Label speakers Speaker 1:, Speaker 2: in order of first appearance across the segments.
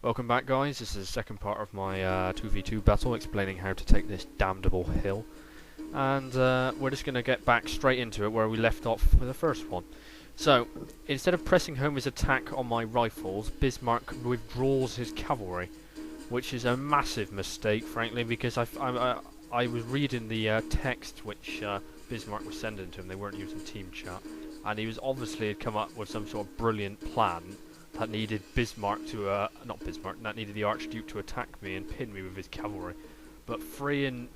Speaker 1: Welcome back, guys. This is the second part of my 2v2 battle explaining how to take this damnable hill. And we're just going to get back straight into it where we left off with the first one. So, instead of pressing home his attack on my rifles, Bismarck withdraws his cavalry, which is a massive mistake, frankly, because I was reading the text which Bismarck was sending to him. They weren't using team chat, and he was obviously had come up with some sort of brilliant plan that needed Bismarck to, that needed the Archduke to attack me and pin me with his cavalry. But freeing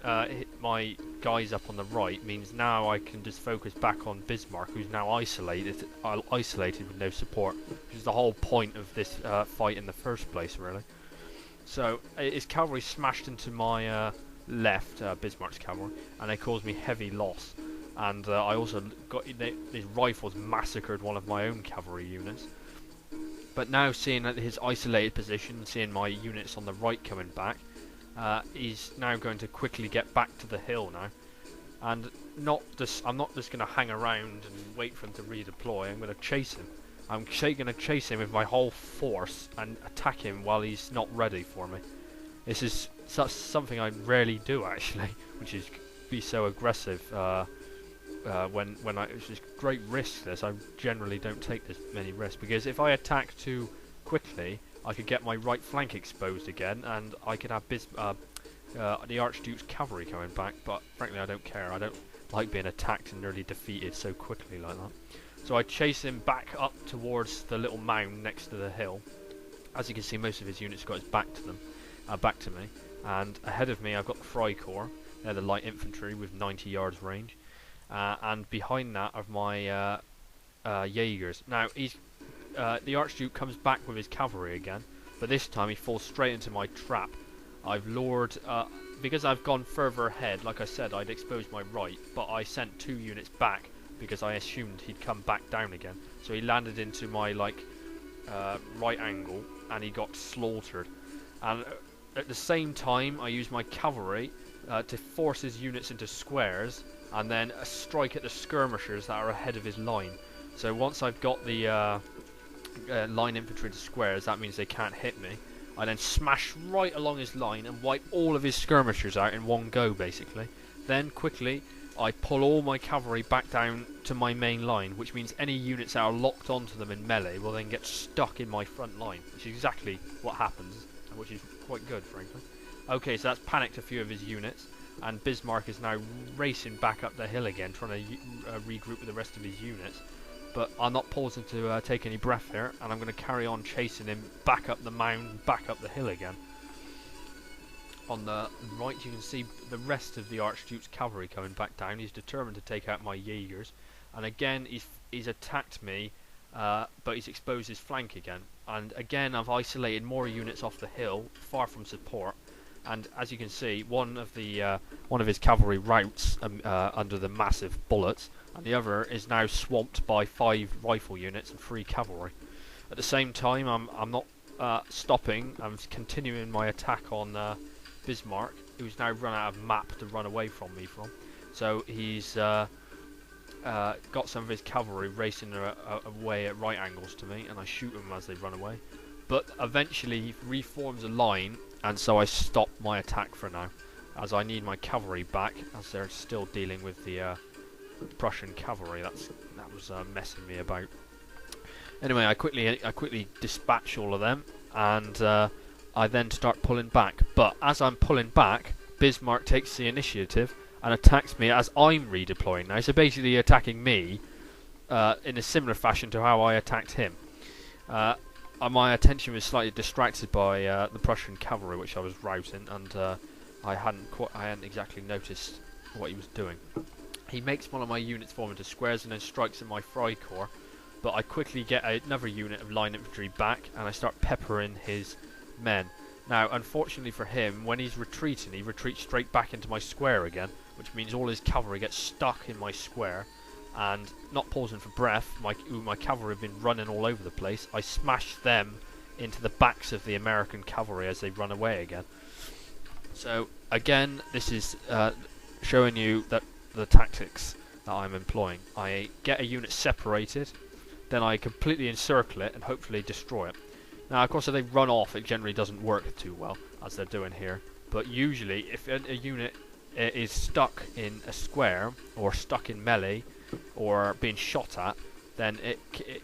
Speaker 1: my guys up on the right means now I can just focus back on Bismarck, who's now isolated with no support, which is the whole point of this fight in the first place, really. So his cavalry smashed into my left, Bismarck's cavalry, and they caused me heavy loss. And I also got his rifles massacred one of my own cavalry units. But now, seeing at his isolated position, seeing my units on the right coming back, he's now going to quickly get back to the hill now. And I'm not just going to hang around and wait for him to redeploy. I'm going to chase him. I'm going to chase him with my whole force and attack him while he's not ready for me. This is something I rarely do, actually, which is be so aggressive. It's just great risk. I generally don't take this many risks, because if I attack too quickly, I could get my right flank exposed again, and I could have the Archduke's cavalry coming back. But frankly, I don't care. I don't like being attacked and nearly defeated so quickly like that. So I chase him back up towards the little mound next to the hill. As you can see, most of his units got his back to me, and ahead of me I've got the Freikorps. They're the light infantry with 90 yards range. And behind that are my Jaegers. Now, the Archduke comes back with his cavalry again, but this time he falls straight into my trap. I've lured, because I've gone further ahead, like I said, I'd exposed my right, but I sent 2 units back because I assumed he'd come back down again. So he landed into my, right angle, and he got slaughtered. And at the same time, I used my cavalry to force his units into squares, and then a strike at the skirmishers that are ahead of his line. So once I've got the line infantry to squares, that means they can't hit me. I then smash right along his line and wipe all of his skirmishers out in one go, basically. Then quickly I pull all my cavalry back down to my main line, which means any units that are locked onto them in melee will then get stuck in my front line, which is exactly what happens, which is quite good, frankly. Okay, so that's panicked a few of his units, and Bismarck is now racing back up the hill again, trying to regroup with the rest of his units. But I'm not pausing to take any breath here, and I'm going to carry on chasing him back up the mound, back up the hill again. On the right, you can see the rest of the Archduke's cavalry coming back down. He's determined to take out my Jaegers, and again he's attacked me, but he's exposed his flank again. And again, I've isolated more units off the hill, far from support. And as you can see, one of his cavalry routs under the massive bullets, and the other is now swamped by 5 rifle units and 3 cavalry. At the same time, I'm not stopping. I'm continuing my attack on Bismarck, who's now run out of map to run away from me from. So he's got some of his cavalry racing away at right angles to me, and I shoot them as they run away. But eventually he reforms a line, and so I stop my attack for now, as I need my cavalry back, as they're still dealing with the Prussian cavalry. That was messing me about. Anyway, I quickly dispatch all of them, and I then start pulling back. But as I'm pulling back, Bismarck takes the initiative and attacks me as I'm redeploying now. So basically attacking me in a similar fashion to how I attacked him. My attention was slightly distracted by the Prussian cavalry, which I was routing, and I hadn't exactly noticed what he was doing. He makes one of my units form into squares and then strikes at my Freikorps, but I quickly get another unit of line infantry back, and I start peppering his men. Now, unfortunately for him, when he's retreating, he retreats straight back into my square again, which means all his cavalry gets stuck in my square. And not pausing for breath, my cavalry have been running all over the place. I smash them into the backs of the American cavalry as they run away again. So again, this is showing you that the tactics that I'm employing. I get a unit separated, then I completely encircle it and hopefully destroy it. Now, of course, if they run off, it generally doesn't work too well, as they're doing here. But usually, if a unit is stuck in a square, or stuck in melee, or being shot at, then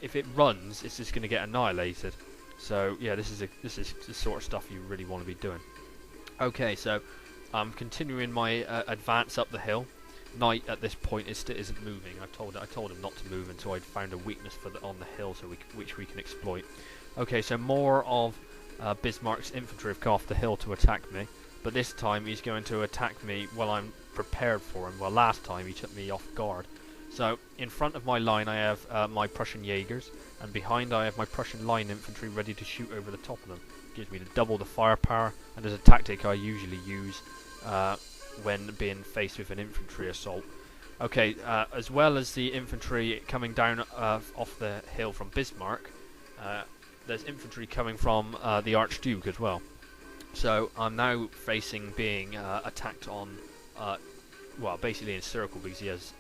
Speaker 1: if it runs, it's just going to get annihilated. So yeah, this is the sort of stuff you really want to be doing. Okay, so I'm continuing my advance up the hill. Knight at this point isn't moving. I told him not to move until I'd found a weakness on the hill, so which we can exploit. Okay, so more of Bismarck's infantry have come off the hill to attack me, but this time he's going to attack me while I'm prepared for him. Well, last time he took me off guard. So in front of my line I have my Prussian Jaegers, and behind I have my Prussian line infantry ready to shoot over the top of them. Gives me double the firepower, and as a tactic I usually use when being faced with an infantry assault. Okay, as well as the infantry coming down off the hill from Bismarck, there's infantry coming from the Archduke as well. So I'm now facing being attacked on, well, basically in a circle because he has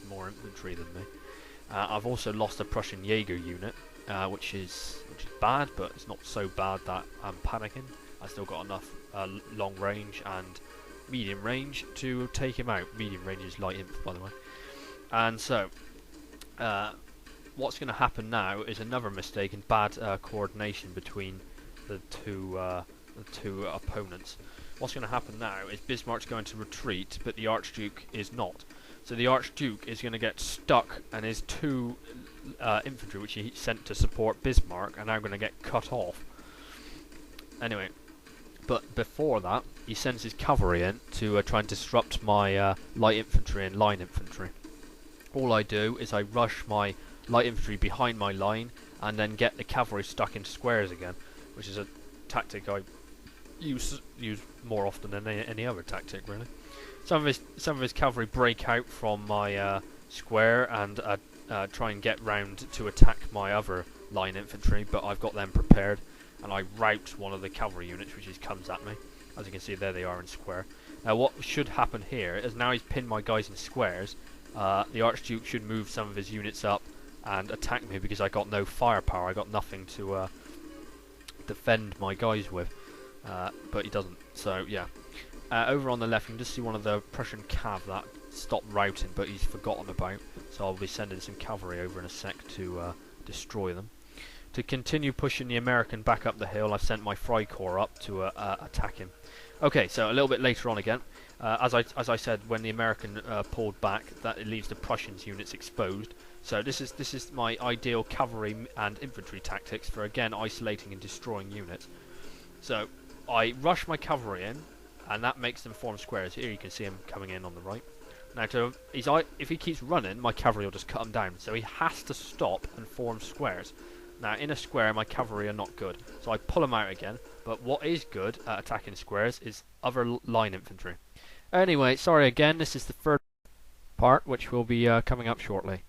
Speaker 1: more infantry than me. I've also lost a Prussian Jaeger unit, which is bad, but it's not so bad that I'm panicking. I still got enough long range and medium range to take him out. Medium range is light inf, by the way. And so, what's going to happen now is another mistake and bad coordination between the two opponents. What's going to happen now is Bismarck's going to retreat, but the Archduke is not. So the Archduke is going to get stuck, and his two infantry, which he sent to support Bismarck, are now going to get cut off. Anyway, but before that, he sends his cavalry in to try and disrupt my light infantry and line infantry. All I do is I rush my light infantry behind my line, and then get the cavalry stuck in squares again, which is a tactic I use more often than any other tactic, really. Some of his cavalry break out from my square and try and get round to attack my other line infantry, but I've got them prepared, and I rout one of the cavalry units which comes at me. As you can see, there they are in square. Now what should happen here is, now he's pinned my guys in squares, the Archduke should move some of his units up and attack me, because I got no firepower. I got nothing to defend my guys with, but he doesn't. So yeah. Over on the left, you can just see one of the Prussian cav that stopped routing, but he's forgotten about. So I'll be sending some cavalry over in a sec to destroy them. To continue pushing the American back up the hill, I've sent my Freikorps up to attack him. Okay, so a little bit later on again, as I said, when the American pulled back, that it leaves the Prussians units exposed. So this is my ideal cavalry and infantry tactics for, again, isolating and destroying units. So I rush my cavalry in, and that makes them form squares. Here you can see him coming in on the right. Now, if he keeps running, my cavalry will just cut him down. So he has to stop and form squares. Now, in a square, my cavalry are not good, so I pull them out again. But what is good at attacking squares is other line infantry. Anyway, sorry again, this is the third part, which will be coming up shortly.